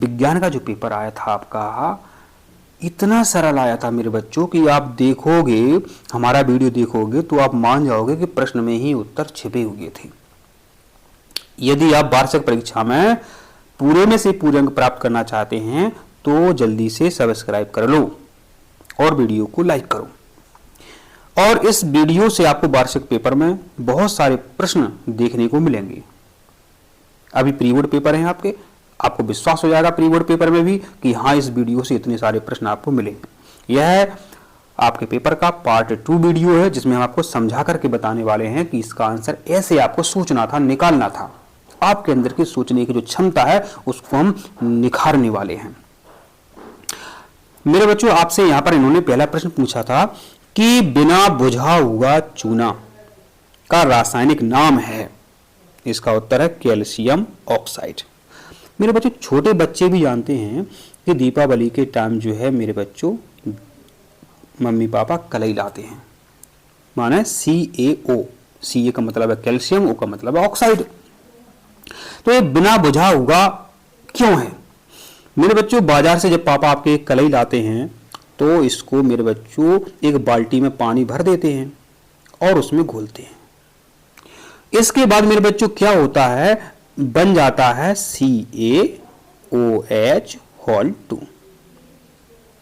विज्ञान का जो पेपर आया था आपका, इतना सरल आया था मेरे बच्चों कि आप देखोगे, हमारा वीडियो देखोगे तो आप मान जाओगे कि प्रश्न में ही उत्तर छिपे हुए थे। यदि आप वार्षिक परीक्षा में पूरे में से पूरे अंक प्राप्त करना चाहते हैं तो जल्दी से सब्सक्राइब कर लो और वीडियो को लाइक करो। और इस वीडियो से आपको वार्षिक पेपर में बहुत सारे प्रश्न देखने को मिलेंगे। अभी प्री बोर्ड पेपर हैं आपको विश्वास हो जाएगा प्री बोर्ड पेपर में भी कि हाँ, इस वीडियो से इतने सारे प्रश्न आपको मिलेंगे। यह आपके पेपर का पार्ट 2 वीडियो है जिसमें हम आपको समझा करके बताने वाले हैं कि इसका आंसर ऐसे आपको सोचना था, निकालना था। आपके अंदर की सोचने की जो क्षमता है उसको हम निखारने वाले हैं। मेरे बच्चों, आपसे यहां पर इन्होंने पहला प्रश्न पूछा था कि बिना बुझा हुआ चूना का रासायनिक नाम है। इसका उत्तर है कैल्शियम ऑक्साइड। मेरे बच्चों, छोटे बच्चे भी जानते हैं कि दीपावली के टाइम जो है मेरे बच्चों मम्मी पापा कलई लाते हैं, माना CaO। Ca का मतलब है कैल्शियम, O का मतलब है ऑक्साइड। तो ये बिना बुझा हुआ क्यों है? मेरे बच्चों, बाजार से जब पापा आपके कलई लाते हैं तो इसको मेरे बच्चों एक बाल्टी में पानी भर देते हैं और उसमें घोलते हैं। इसके बाद मेरे बच्चों क्या होता है, बन जाता है CaOH2,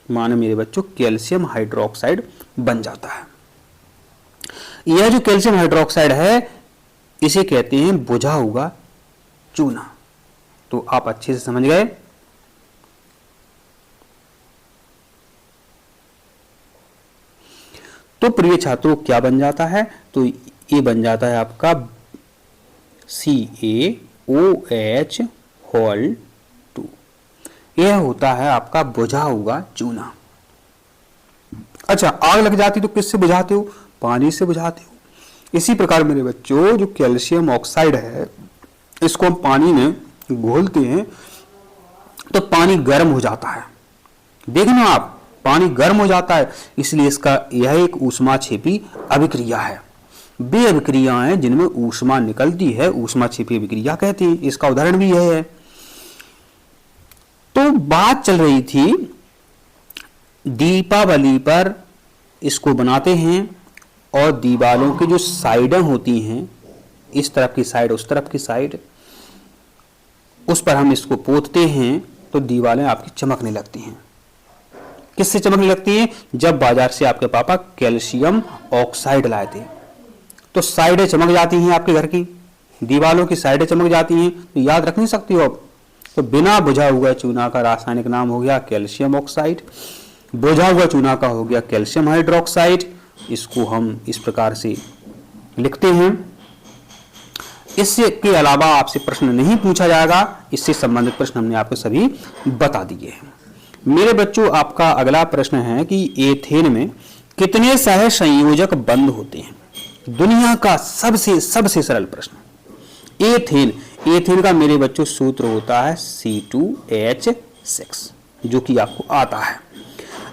माने मेरे बच्चों कैल्शियम हाइड्रोक्साइड बन जाता है। यह जो कैल्शियम हाइड्रोक्साइड है इसे कहते हैं बुझा हुआ चूना। तो आप अच्छे से समझ गए। तो प्रिय छात्रों, क्या बन जाता है? तो ये बन जाता है आपका CaOH2। यह होता है आपका बुझा हुआ चूना। अच्छा, आग लग जाती तो किससे बुझाते हो? पानी से बुझाते हो। इसी प्रकार मेरे बच्चों जो कैल्शियम ऑक्साइड है इसको हम पानी में घोलते हैं तो पानी गर्म हो जाता है। देखना आप, पानी गर्म हो जाता है, इसलिए इसका यह एक ऊष्माक्षेपी अभिक्रिया है। वे अभिक्रियाएं जिनमें ऊष्मा निकलती है ऊष्माक्षेपी अभिक्रिया कहते हैं। इसका उदाहरण भी यह है। तो बात चल रही थी दीपावली पर इसको बनाते हैं और दीवारों की जो साइडें होती हैं, इस तरफ की साइड उस तरफ की साइड, उस पर हम इसको पोतते हैं तो दीवारें आपकी चमकने लगती हैं। किससे चमकने लगती हैं? जब बाजार से आपके पापा कैल्शियम ऑक्साइड लाए थे तो साइडें चमक जाती हैं, आपके घर की दीवारों की साइडें चमक जाती हैं। तो याद रख नहीं सकती हो आप। तो बिना बुझा हुआ चूना का रासायनिक नाम हो गया कैल्शियम ऑक्साइड, बुझा हुआ चूना का हो गया कैल्शियम हाइड्रोक्साइड। इसको हम इस प्रकार से लिखते हैं। इससे के अलावा आपसे प्रश्न नहीं पूछा जाएगा, इससे संबंधित प्रश्न हमने आपको सभी बता दिए हैं। मेरे बच्चों, आपका अगला प्रश्न है कि एथेन में कितने सह संयोजक बंध होते हैं? दुनिया का सबसे सरल प्रश्न। एथेन का मेरे बच्चों सूत्र होता है C2H6, जो कि आपको आता है।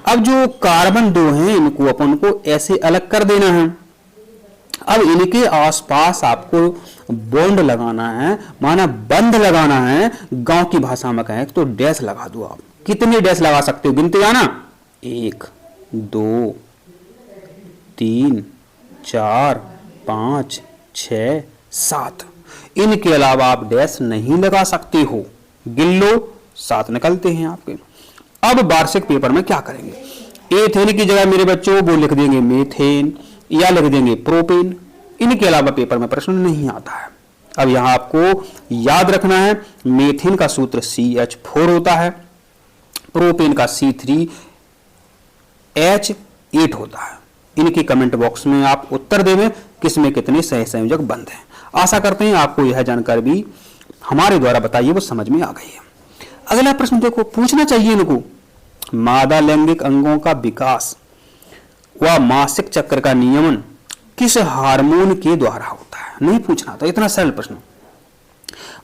अब जो कार्बन 2 हैं इनको अपन को ऐसे अलग कर देना है। अब इनके आसपास आपको बॉन्ड लगाना है, माना बंध लगाना है। गांव की भाषा में कहें तो डैश लगा दो। आप कितने डैश लगा सकते हो? गिनते जाना। 1 2 3 4 5 6 7। इनके अलावा आप डैश नहीं लगा सकते हो। गिन लो, 7 निकलते हैं आपके। अब वार्षिक पेपर में क्या करेंगे? एथेन की जगह मेरे बच्चों वो लिख देंगे मीथेन या लिख देंगे प्रोपेन। इनके अलावा पेपर में प्रश्न नहीं आता है। अब यहां आपको याद रखना है, मीथेन का सूत्र CH4 होता है, प्रोपेन का C3H8 होता है। इनकी कमेंट बॉक्स में आप उत्तर देवें किसमें कितने सहसंयोजक बंध हैं। आशा करते हैं आपको यह जानकारी भी हमारे द्वारा बताइए वो समझ में आ गई है। अगला प्रश्न देखो, पूछना चाहिए इनको, मादा लैंगिक अंगों का विकास व मासिक चक्र का नियमन किस हार्मोन के द्वारा होता है? नहीं पूछना था, इतना सरल प्रश्न।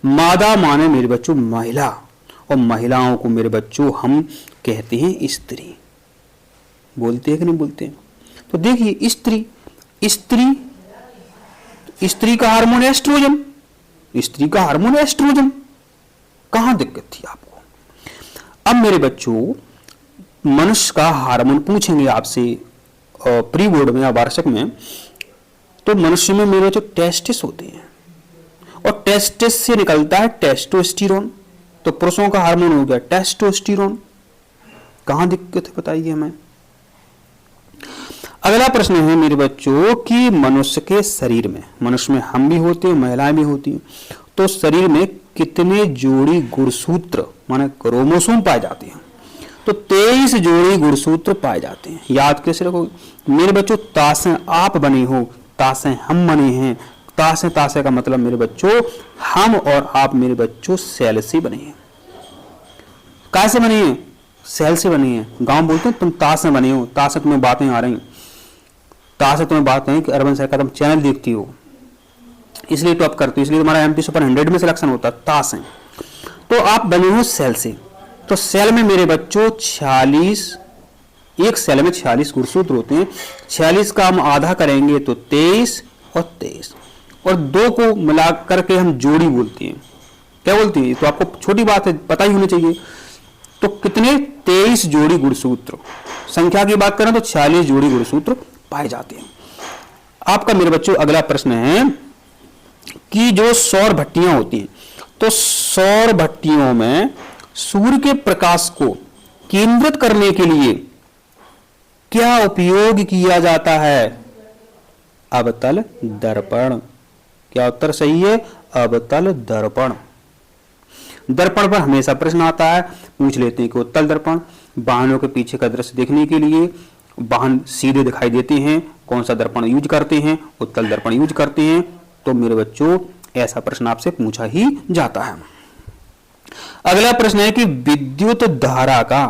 मादा माने मेरे बच्चों महिला, और महिलाओं को मेरे बच्चों हम कहते हैं स्त्री। बोलते हैं कि नहीं बोलते हैं? तो देखिए, स्त्री का हार्मोन एस्ट्रोजन। स्त्री का हार्मोन एस्ट्रोजन। कहां दिक्कत थी आपको? अब मेरे बच्चों मनुष्य का हार्मोन पूछेंगे आपसे प्री बोर्ड में या वार्षिक में, तो मनुष्य में मेरे बच्चों टेस्टिस होते हैं और टेस्टिस से निकलता है टेस्टोस्टेरोन। तो पुरुषों का हार्मोन हो गया टेस्टोस्टेरोन। कहां दिक्कत है बताइए हमें। अगला प्रश्न है मेरे बच्चों कि मनुष्य के शरीर में, मनुष्य में हम भी होते हैं महिलाएं भी होती हैं, तो शरीर में कितने जोड़ी गुणसूत्र माने क्रोमोसोम पाए जाते हैं। तो 23 जोड़ी गुणसूत्र पाए जाते हैं। याद कैसे रखोगे मेरे बच्चों, तासे आप बने हो, तासे हम बने हैं। तासे तासे का मतलब मेरे बच्चों हम और आप मेरे बच्चों सेल से बने हैं। कैसे बने हैं? सेल से बने हैं। गांव बोलते हैं तुम ताश में बने हो, ताश से तुम्हें बातें आ रही, ताश से तुम्हें बात नहीं कि अर्बन सर का तुम चैनल देखती हो इसलिए टॉप करती हो, इसलिए तुम्हारा एमपी सुपर 100 में सिलेक्शन होता है, ताश है। तो आप बने हो सेल से। तो सेल में मेरे बच्चों 46, एक सेल में 46 गुणसूत्र होते हैं। 46 का हम आधा करेंगे तो 23 और 23 और 2 को मिला करके हम जोड़ी बोलते हैं। क्या बोलती है? तो आपको छोटी बात है पता ही होनी चाहिए। तो कितने? 23 जोड़ी गुणसूत्र। संख्या की बात करें तो 46 जोड़ी गुणसूत्र पाए जाते हैं। आपका मेरे बच्चों अगला प्रश्न है कि जो सौर भट्टियां होती हैं, तो सौर भट्टियों में सूर्य के प्रकाश को केंद्रित करने के लिए क्या उपयोग किया जाता है? अवतल दर्पण। क्या उत्तर सही है? अवतल दर्पण। दर्पण पर हमेशा प्रश्न आता है, पूछ लेते हैं कि उत्तल दर्पण वाहनों के पीछे का दृश्य देखने के लिए, वाहन सीधे दिखाई देते हैं, कौन सा दर्पण यूज करते हैं? उत्तल दर्पण यूज करते हैं। तो मेरे बच्चों ऐसा प्रश्न आपसे पूछा ही जाता है। अगला प्रश्न है कि विद्युत धारा का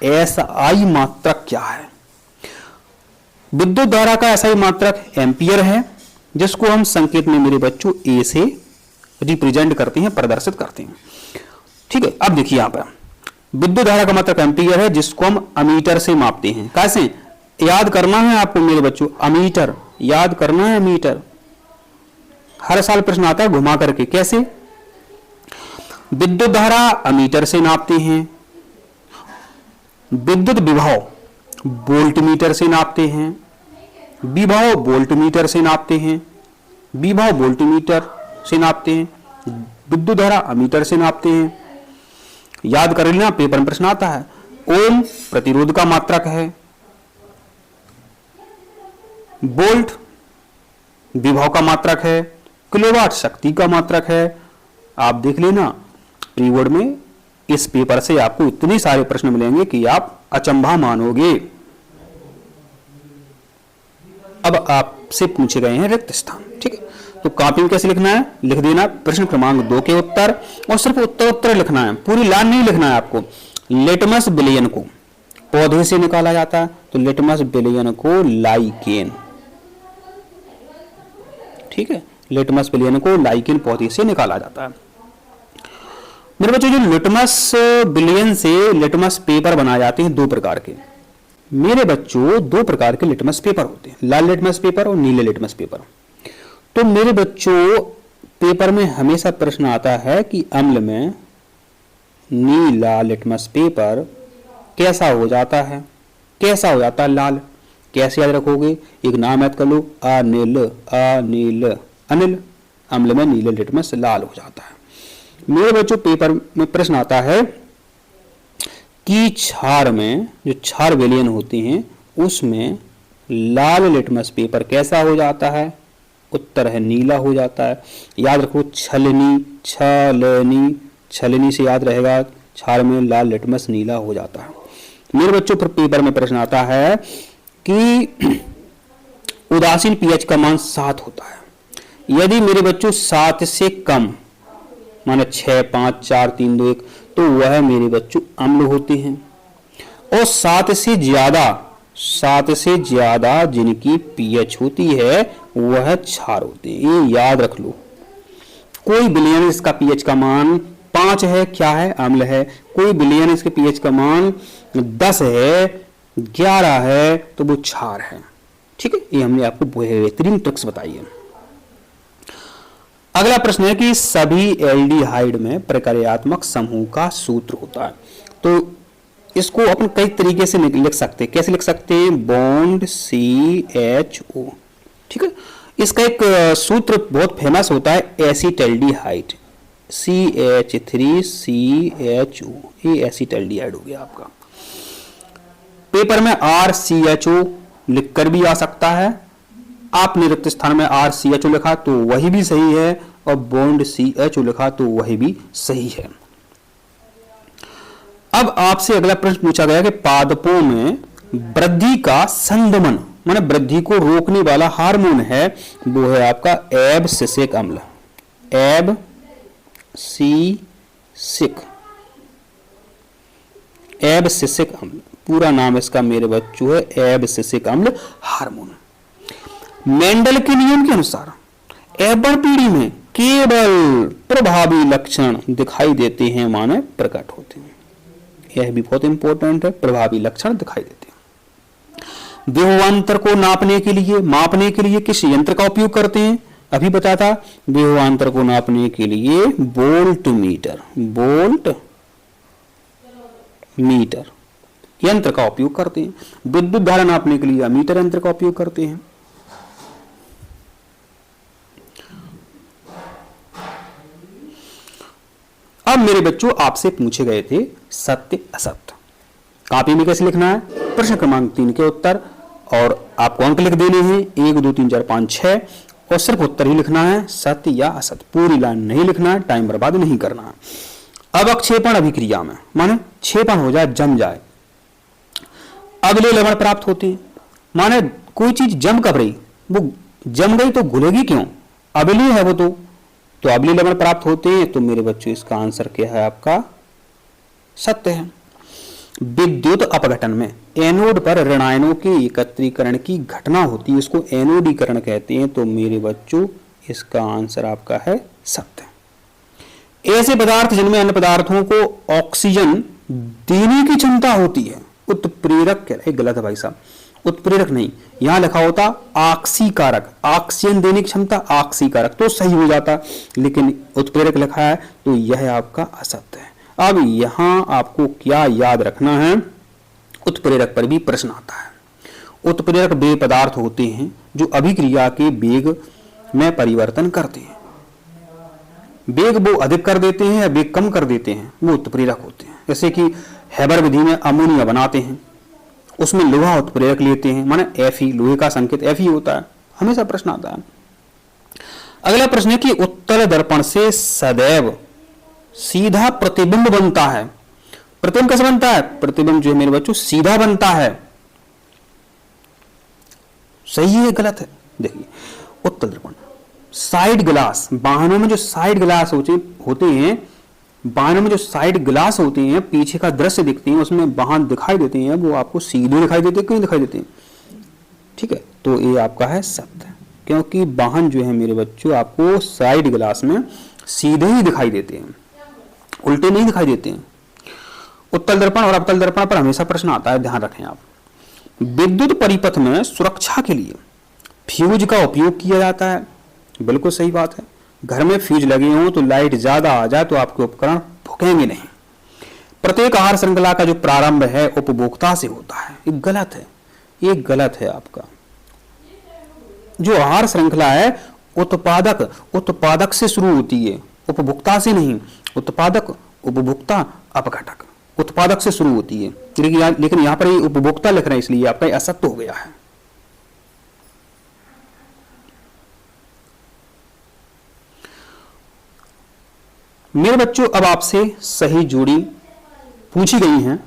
एसआई मात्रक क्या है? विद्युत धारा का एसआई मात्रक एम्पियर है, जिसको हम संकेत में मेरे बच्चों ए से रिप्रेजेंट करते हैं, प्रदर्शित करते हैं। ठीक है, अब देखिए यहां पर विद्युत धारा का मात्रक एम्पियर है, जिसको हम अमीटर से मापते हैं। कैसे याद करना है आपको मेरे बच्चों? अमीटर याद करना है। अमीटर हर साल प्रश्न आता है घुमा करके। कैसे? विद्युत धारा अमीटर से नापते हैं, विद्युत विभव वोल्टमीटर से नापते हैं, विभव वोल्टमीटर से नापते हैं, विभव वोल्टमीटर से नापते हैं, विद्युत धारा अमीटर से नापते हैं। याद कर लेना, पेपर में प्रश्न आता है। ओम प्रतिरोध का मात्रक है, वोल्ट विभव का मात्रक है, किलोवाट शक्ति का मात्रक है। आप देख लेना प्री बोर्ड में इस पेपर से आपको इतने सारे प्रश्न मिलेंगे कि आप अचंभा मानोगे। अब आपसे पूछे गए हैं रिक्त स्थान। ठीक है, तो कॉपी में कैसे लिखना है? लिख देना प्रश्न क्रमांक 2 के उत्तर, और सिर्फ उत्तर लिखना है, पूरी लाइन नहीं लिखना है आपको। लिटमस विलयन को पौधे से निकाला जाता है, तो लिटमस विलयन को लाइकेन। ठीक है, लिटमस विलयन को लाइकेन पौधे से निकाला जाता है। मेरे बच्चों जो लिटमस विलयन से लिटमस पेपर बनाए जाते हैं 2 प्रकार के। मेरे बच्चों 2 प्रकार के लिटमस पेपर होते हैं, लाल लिटमस पेपर और नीले लिटमस पेपर। तो मेरे बच्चों पेपर में हमेशा प्रश्न आता है कि अम्ल में नीला लिटमस पेपर कैसा हो जाता है? कैसा हो जाता है? लाल। कैसे याद रखोगे? एक नाम याद कर लो, अनिल। अनिल अनिल अम्ल में नीले लिटमस लाल हो जाता है। मेरे बच्चों पेपर में प्रश्न आता है कि क्षार में जो क्षार विलयन होते हैं उसमें लाल लिटमस पेपर कैसा हो जाता है? उत्तर है नीला हो जाता है। याद रखो छलनी, छलनी, छलनी से याद रहेगा, क्षार में लाल लिटमस नीला हो जाता है। मेरे बच्चों फिर पेपर में प्रश्न आता है कि उदासीन पीएच का मान 7 होता है। यदि मेरे बच्चों 7 से कम माने 6, 5, 4, 3, 2, 1 तो वह मेरे बच्चों अम्ल होते हैं, और 7 से ज्यादा जिनकी पीएच होती है वह क्षार होते हैं। ये याद रख लो। कोई विलयन इसका पीएच का मान 5 है, क्या है? अम्ल है। कोई विलयन इसके पीएच का मान 10 है, 11 है, तो वो क्षार है। ठीक है, ये हमने आपको बेहतरीन ट्रिक्स बताई है। अगला प्रश्न है कि सभी एल्डिहाइड में प्रक्रियात्मक समूह का सूत्र होता है। तो इसको अपन कई तरीके से लिख सकते हैं। कैसे लिख सकते हैं? बॉन्ड CHO, ठीक है। इसका एक सूत्र बहुत फेमस होता है, एसिटल्डिहाइड, CH3CHO, ये एसिटल्डिहाइड हो गया आपका। पेपर में RCHO लिखकर भी आ सकता है, आपने रिक्त स्थान में RCHO लिखा तो वही भी सही है, और बॉन्ड CHO लिखा तो वही भी सही है। अब आपसे अगला प्रश्न पूछा गया कि पादपों में वृद्धि का संदमन माने वृद्धि को रोकने वाला हार्मोन है, वो है आपका एब्सिसिक अम्ल, एब्सिसिक अम्ल, पूरा नाम इसका मेरे बच्चों है एब्सिसिक अम्ल हार्मोन। मेंडल के नियम के अनुसार एबल पीढ़ी में केवल प्रभावी लक्षण दिखाई देते हैं माने प्रकट होते हैं। यह भी बहुत इंपॉर्टेंट है, प्रभावी लक्षण दिखाई देते हैं। विभवांतर को मापने के लिए किस यंत्र का उपयोग करते हैं? अभी बताया था, विभवांतर को नापने के लिए वोल्ट मीटर यंत्र का उपयोग करते हैं। विद्युत धारा नापने के लिए अमीटर यंत्र का उपयोग करते हैं। अब मेरे बच्चों आपसे पूछे गए थे सत्य असत्य, कॉपी में कैसे लिखना है? प्रश्न क्रमांक 3 के उत्तर, और आपको अंक लिख देने हैं 1 2 3 4 5 6, और सिर्फ उत्तर ही लिखना है, सत्य या असत्य, पूरी लाइन नहीं लिखना है, टाइम बर्बाद नहीं करना है। अब अक्षेपण अभिक्रिया में माने क्षेपण हो जाए, जम जाए, अगले लवण प्राप्त होते हैं। माने कोई चीज जम कब रही, वो जम गई तो घुलेगी क्यों? अबली है वो, तो अबली लवण प्राप्त होते हैं। तो मेरे बच्चों इसका आंसर क्या है आपका? सत्य है। विद्युत अपघटन में एनोड पर ऋणायनों के एकत्रीकरण की घटना होती है, उसको एनोडीकरण कहते हैं। तो मेरे बच्चों इसका आंसर आपका है सत्य। ऐसे पदार्थ जिनमें अन्य पदार्थों को ऑक्सीजन देने की क्षमता होती है, उत्प्रेरक कहलाते। गलत है भाई साहब, उत्प्रेरक नहीं, यहां लिखा होता ऑक्सीकारक, ऑक्सीजन देने की क्षमता ऑक्सीकारक, तो सही हो जाता, लेकिन उत्प्रेरक लिखा है, तो यह आपका असत्य है। अब यहां आपको क्या याद रखना है? उत्प्रेरक पर भी प्रश्न आता है। उत्प्रेरक वे पदार्थ होते हैं जो अभिक्रिया के वेग में परिवर्तन करते हैं। वेग वो अधिक कर देते हैं या वेग कम कर देते हैं, वो उत्प्रेरक होते हैं। जैसे कि हैबर विधि में अमोनिया बनाते हैं, उसमें लोहा उत्प्रेरक लेते हैं, माने Fe, लोहे का संकेत Fe होता है। हमेशा प्रश्न आता है। अगला प्रश्न है कि उत्तल दर्पण से सदैव सीधा प्रतिबिंब बनता है। प्रतिबिंब कैसे बनता है? प्रतिबिंब जो है मेरे बच्चों सीधा बनता है। सही है गलत है? देखिए, उत्तल दर्पण, साइड ग्लास, वाहनों में जो साइड ग्लास होते हैं, वाहनों में जो साइड ग्लास होते हैं, पीछे का दृश्य दिखते हैं, उसमें वाहन दिखाई देते हैं, वो आपको सीधे दिखाई देते हैं, क्यों दिखाई देते हैं? ठीक है, तो ये आपका है सत्य, क्योंकि वाहन जो है मेरे बच्चों आपको साइड ग्लास में सीधे ही दिखाई देते हैं, उल्टे नहीं दिखाई देते हैं। उत्तल दर्पण और अवतल दर्पण पर हमेशा प्रश्न आता है, ध्यान रखें आप। विद्युत परिपथ में सुरक्षा के लिए फ्यूज का उपयोग किया जाता है, बिल्कुल सही बात है। घर में फ्यूज लगे हों तो लाइट ज्यादा आ जाए तो आपके उपकरण भुकेंगे नहीं। प्रत्येक आहार श्रृंखला का जो प्रारंभ है उपभोक्ता से होता है, ये गलत है, ये गलत है आपका। जो आहार श्रृंखला है उत्पादक से शुरू होती है, उपभोक्ता से नहीं। उत्पादक, उपभोक्ता, अपघटक, उत्पादक से शुरू होती है, लेकिन यहां पर ये उपभोक्ता लिख रहे हैं, इसलिए आपका असत्य हो गया है। मेरे बच्चों अब आपसे सही जोड़ी पूछी गई हैं।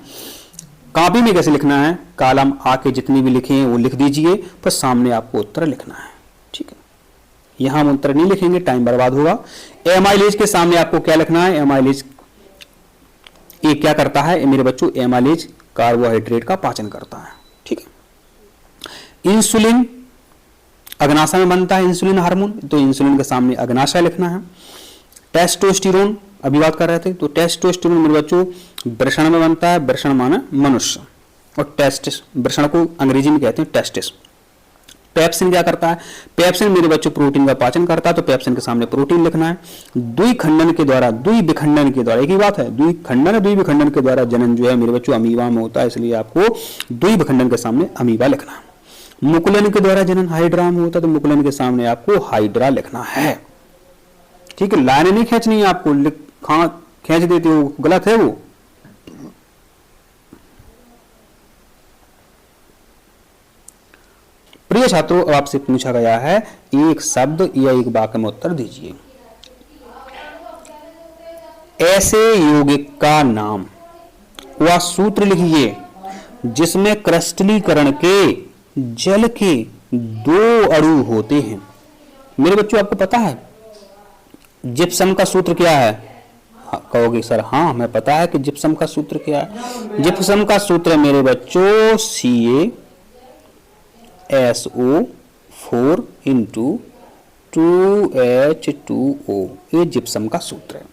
कॉपी में कैसे लिखना है? कॉलम आ के जितनी भी लिखे हैं वो लिख दीजिए, पर सामने आपको उत्तर लिखना है, ठीक है। यहां हम उत्तर नहीं लिखेंगे, टाइम बर्बाद होगा। एमाइलेज के सामने आपको क्या लिखना है? एमाइलेज ये क्या करता है मेरे बच्चों? एमाइलेज कार्बोहाइड्रेट का पाचन करता है, ठीक है। इंसुलिन अग्नाशय में बनता है, इंसुलिन हार्मोन, तो इंसुलिन के सामने अग्नाशय लिखना है। टेस्टोस्टेरोन अभी बात कर रहे थे, तो टेस्टोस्टेरोन मेरे बच्चों वृषण में बनता है, वृषण माना मनुष्य, और टेस्टिस, वृषण को अंग्रेजी में कहते हैं टेस्टिस। पेप्सिन क्या करता है? पेप्सिन मेरे बच्चों प्रोटीन का पाचन करता है, तो पेप्सिन के सामने प्रोटीन लिखना है। द्विखंडन के द्वारा, द्विविखंडन के द्वारा, एक ही बात है, द्विखंडन द्विविखंडन के द्वारा जनन जो है मेरे बच्चों अमीबा में होता है, इसलिए आपको द्विविखंडन के सामने अमीबा लिखना है। मुकुलन के द्वारा जनन हाइड्रा में होता है, तो मुकुलन के सामने आपको हाइड्रा लिखना है। ठीक है, लाइन नहीं खींचनी है आपको, खींच देते हो, गलत है वो। प्रिय छात्रों, अब आपसे पूछा गया है एक शब्द या एक वाक्य में उत्तर दीजिए। ऐसे यौगिक का नाम व सूत्र लिखिए जिसमें क्रिस्टलीकरण के जल के 2 अणु होते हैं। मेरे बच्चों, आपको पता है जिप्सम का सूत्र क्या है? कहोगे सर हाँ हमें पता है कि जिप्सम का सूत्र क्या है। जिप्सम का सूत्र मेरे बच्चों CaSO4 × 2H2O, ये जिप्सम का सूत्र है।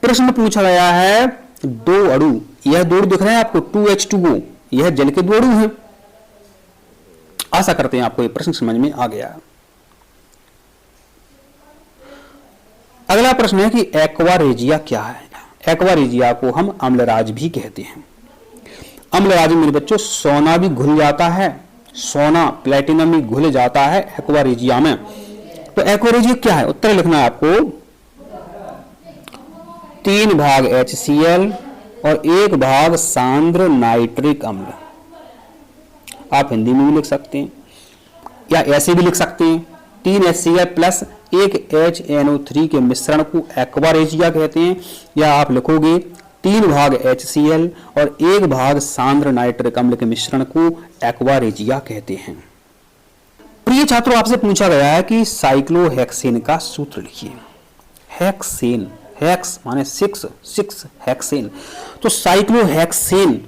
प्रश्न पूछा गया है 2 अणु, यह 2 दिख रहे हैं आपको, 2H2O, यह जल के 2 अणु हैं। आशा करते हैं आपको ये प्रश्न समझ में आ गया। अगला प्रश्न है कि एक्वा रेजिया क्या है? एक्वा रेजिया को हम अम्लराज भी कहते हैं। अम्लराज मेरे बच्चों सोना भी घुल जाता है, सोना प्लेटिनम भी घुल जाता है एक्वा रेजिया में। तो एक्वा रेजिया क्या है? उत्तर लिखना है आपको 3 भाग HCl और 1 भाग सांद्र नाइट्रिक अम्ल। आप हिंदी में भी लिख सकते हैं या ऐसे भी लिख सकते हैं, 3 HCl प्लस 1 HNO3 के मिश्रण को एक्वा रेजिया कहते हैं। या आप लिखोगे 3 भाग HCl और 1 भाग सांद्र नाइट्रिक अम्ल के मिश्रण को एक्वा रेजिया कहते हैं। प्रिय छात्रों, आपसे पूछा गया है कि साइक्लोहेक्सेन का सूत्र लिखिए। हेक्सेन, हेक्स माने 6 हेक्सेन, तो साइक्लोहेक्सेन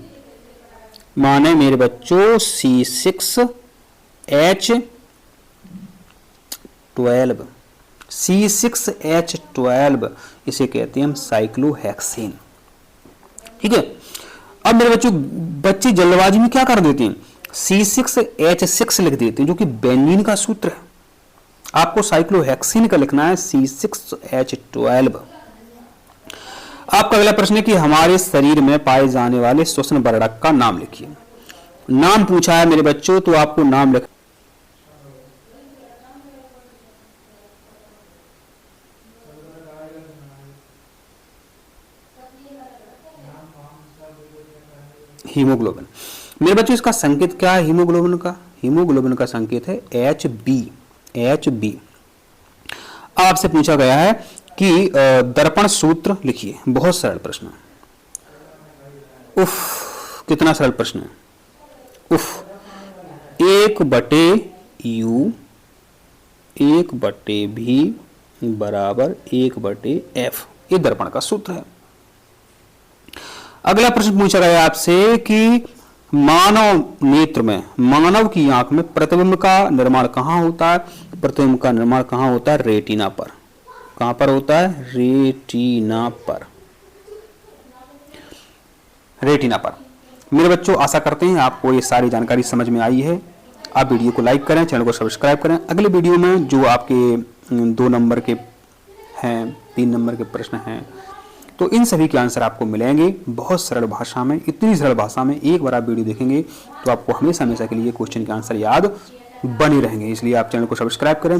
माने मेरे बच्चों C6H12, C6H12 इसे कहते हैं हम साइक्लोहेक्सेन। ठीक है, अब मेरे बच्चे जल्दबाजी में क्या कर देते हैं, C6H6 लिख देते हैं, जो कि बेंजीन का सूत्र है। आपको साइक्लोहेक्सेन का लिखना है C6H12। आपका अगला प्रश्न है कि हमारे शरीर में पाए जाने वाले श्वसन वर्णक का नाम लिखिए। नाम पूछा है मेरे बच्चों, तो आपको नाम लिख हीमोग्लोबिन। मेरे बच्चों इसका संकेत क्या है हीमोग्लोबिन का? हीमोग्लोबिन का संकेत है HB। आपसे पूछा गया है कि दर्पण सूत्र लिखिए। बहुत सरल प्रश्न, उफ कितना सरल प्रश्न है, उफ। 1/U 1/V बराबर 1/F, ये दर्पण का सूत्र है। अगला प्रश्न पूछा गया आपसे कि मानव नेत्र में, मानव की आंख में प्रतिबिंब का निर्माण कहां होता है? प्रतिबिंब का निर्माण कहां होता है? रेटिना पर। कहां पर होता है? रेटिना पर, रेटिना पर। मेरे बच्चों आशा करते हैं आपको ये सारी जानकारी समझ में आई है। आप वीडियो को लाइक करें, चैनल को सब्सक्राइब करें। अगले वीडियो में जो आपके 2 नंबर के हैं, 3 नंबर के प्रश्न हैं, तो इन सभी के आंसर आपको मिलेंगे बहुत सरल भाषा में। इतनी सरल भाषा में एक बार आप वीडियो देखेंगे तो आपको हमेशा के लिए क्वेश्चन के आंसर याद बने रहेंगे। इसलिए आप चैनल को सब्सक्राइब करें।